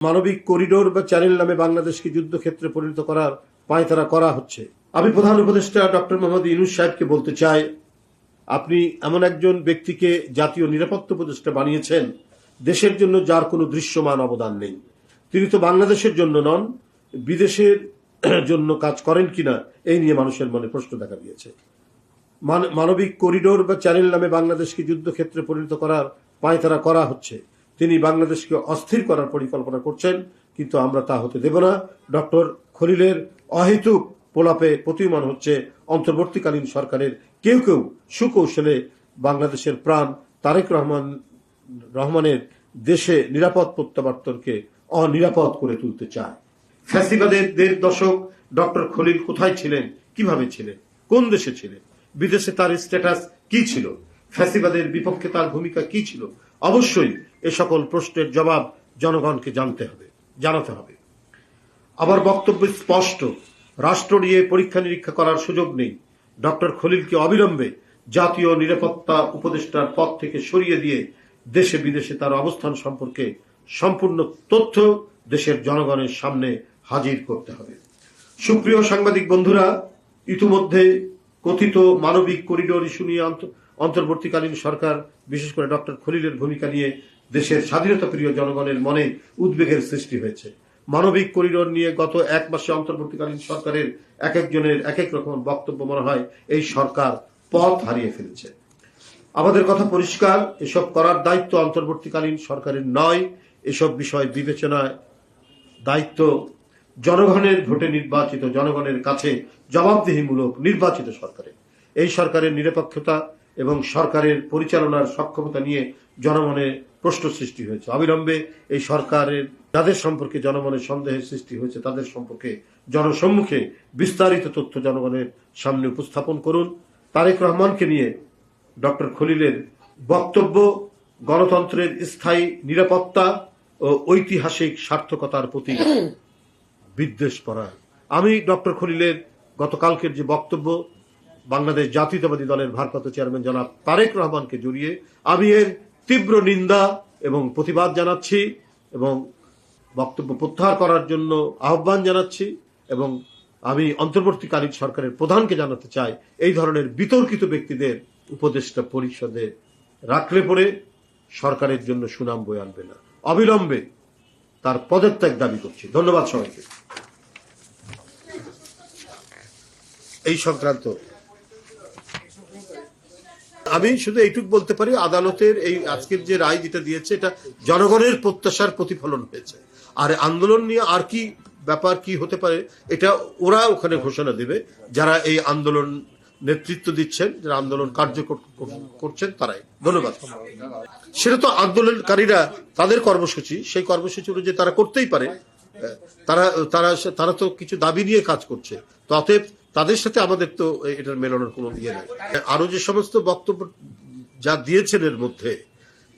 মানবিক করিডোর বা চ্যানেল নামে বাংলাদেশকে যুদ্ধক্ষেত্রে পরিণত করার পায়তারা করা হচ্ছে। আমি প্রধান উপদেষ্টা ডক্টর মোহাম্মদ ইউনূস সাহেবকে বলতে চাই, আপনি এমন একজন ব্যক্তিকে জাতীয় নিরাপত্তা উপদেষ্টা বানিয়েছেন দেশের জন্য যার কোনো দৃশ্যমান অবদান নেই। তিনি তো বাংলাদেশের জন্য নন, বিদেশের জন্য কাজ করেন কিনা এই নিয়ে মানুষের মনে প্রশ্ন দেখা দিয়েছে। মানবিক করিডোর বা চ্যানেল নামে বাংলাদেশকে যুদ্ধক্ষেত্রে পরিণত করার পায়তারা করা হচ্ছে। তিনি বাংলাদেশকে অস্থির করার পরিকল্পনা করছেন, কিন্তু আমরা তা হতে দেব না। ডক্টর খলিলের অহেতুক প্রলাপে প্রতীয়মান হচ্ছে অন্তর্বর্তীকালীন সরকারের কেউ কেউ সুকৌশলে বাংলাদেশের প্রাণ তারেক রহমানের দেশে নিরাপদ প্রত্যাবর্তনকে অনিরাপদ করে তুলতে চায়। ফ্যাসিবাদের ১.৫ দশক ডক্টর খলিল কোথায় ছিলেন, কিভাবে ছিলেন, কোন দেশে ছিলেন, বিদেশে তার স্ট্যাটাস কি ছিল, ফ্যাসিবাদের বিপক্ষে তার ভূমিকা কি ছিল? অবশ্যই এ সকল প্রশ্নের জবাব জনগণকে জানাতে হবে। আবার বক্তব্য স্পষ্ট, রাষ্ট্র নিয়ে পরীক্ষা নিরীক্ষা করার সুযোগ নেই। ডক্টর খলিলকে অবিলম্বে জাতীয় নিরাপত্তা উপদেষ্টার পদ থেকে সরিয়ে দিয়ে দেশে বিদেশে তার অবস্থান সম্পর্কে সম্পূর্ণ তথ্য দেশের জনগণের সামনে হাজির করতে হবে। সুপ্রিয় সাংবাদিক বন্ধুরা, ইতিমধ্যে কথিত মানবিক করিডোর ইস্যু নিয়ে অন্তর্বর্তীকালীন সরকার, বিশেষ করে ডক্টর খলিলের ভূমিকা নিয়ে দেশের স্বাধীনতা প্রিয় জনগণের মনে উদ্বেগের সৃষ্টি হয়েছে। মানবিক করিডোর নিয়ে গত 1 মাসে অন্তর্বর্তীকালীন সরকারের এক একজনের এক এক রকম বক্তব্য, মনে হয় এই সরকার পথ হারিয়ে ফেলেছে। আমাদের কথা পরিষ্কার, এসব করার দায়িত্ব অন্তর্বর্তীকালীন সরকারের নয়। এসব বিষয় বিবেচনায় দায়িত্ব জনগণের ভোটে নির্বাচিত, জনগণের কাছে জবাবদিহিমূলক নির্বাচিত সরকারের। এই সরকারের নিরপেক্ষতা এবং সরকারের পরিচালনার সক্ষমতা নিয়ে জনমনে প্রশ্ন সৃষ্টি হয়েছে। অবিলম্বে এই সরকারের যাদের সম্পর্কে জনমনে সন্দেহের সৃষ্টি হয়েছে তাদের সম্পর্কে জনসম্মুখে বিস্তারিত তথ্য জনগণের সামনে উপস্থাপন করুন। তারেক রহমানকে নিয়ে ডক্টর খলিলের বক্তব্য গণতন্ত্রের স্থায়ী নিরাপত্তা ও ঐতিহাসিক সার্থকতার প্রতি বিদ্বেষপরায়ণ। আমি ডক্টর খলিলের গতকালকের যে বক্তব্য, বাংলাদেশ জাতীয়তাবাদী দলের ভারপ্রাপ্ত চেয়ারম্যান জনাব তারেক রহমানকে জড়িয়ে আমি এর তীব্র নিন্দা এবং প্রতিবাদ জানাচ্ছি এবং বক্তব্য প্রত্যাহার করার জন্য আহ্বান জানাচ্ছি। এবং আমি অন্তর্বর্তীকালীন সরকারের প্রধানকে জানাতে চাই, এই ধরনের বিতর্কিত ব্যক্তিদের উপদেষ্টা পরিষদে রাখলে পরে সরকারের জন্য সুনাম বয়ে আনবে না। অবিলম্বে তার পদত্যাগ দাবি করছি। ধন্যবাদ সবাইকে। এই সংক্রান্ত আমি শুধু এইটুকু বলতে পারি, আদালতের এই আজকের যে রায় যেটা দিয়েছে এটা জনগণের প্রত্যাশার প্রতিফলন হয়েছে। আর আন্দোলন নিয়ে আর কি ব্যাপার কি হতে পারে এটা ওরা ওখানে ঘোষণা দেবে, যারা এই আন্দোলন নেতৃত্ব দিচ্ছেন, যারা আন্দোলন কার্যকর করছেন তারাই। ধন্যবাদ। সেটা তো আন্দোলনকারীরা তাদের কর্মসূচি, সেই কর্মসূচি অনুযায়ী তারা করতেই পারে। তারা তো কিছু দাবি নিয়ে কাজ করছে, তো অতএব তাদের সাথে আমাদের তো এটার মেলানোর কোনো ইয়ে নেই। আরো যে সমস্ত বক্তব্য যা দিয়েছেন এর মধ্যে,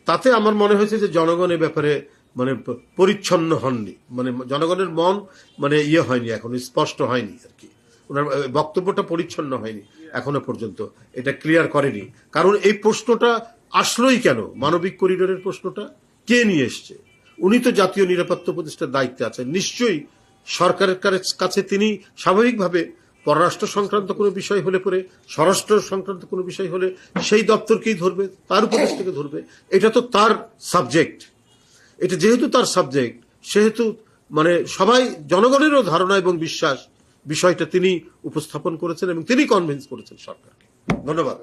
তাতে আমার মনে হয়েছে যে জনগণ এ ব্যাপারে মানে পরিচ্ছন্ন হননি, মানে জনগণের মন মানে ইয়ে হয়নি, এখন স্পষ্ট হয়নি আর কি। ওনার বক্তব্যটা পরিচ্ছন্ন হয়নি এখনো পর্যন্ত, এটা ক্লিয়ার করেনি। কারণ এই প্রশ্নটা আসলোই কেন, মানবিক করিডোরের প্রশ্নটা কে নিয়ে এসছে? উনি তো জাতীয় নিরাপত্তা উপদেষ্টার দায়িত্বে আছেন, নিশ্চয়ই সরকারের কাছে তিনি স্বাভাবিকভাবে পররাষ্ট্র সংক্রান্ত কোনো বিষয় হলে পরে, স্বরাষ্ট্র সংক্রান্ত কোনো বিষয় হলে সেই দপ্তরকেই ধরবে, তার উপদেষ্টাকে ধরবে। এটা তো তার সাবজেক্ট। এটা যেহেতু তার সাবজেক্ট, সেহেতু মানে সবাই জনগণেরও ধারণা এবং বিশ্বাস বিষয়টা তিনি উপস্থাপন করেছেন এবং তিনি কনভিন্স করেছেন সরকারকে। ধন্যবাদ।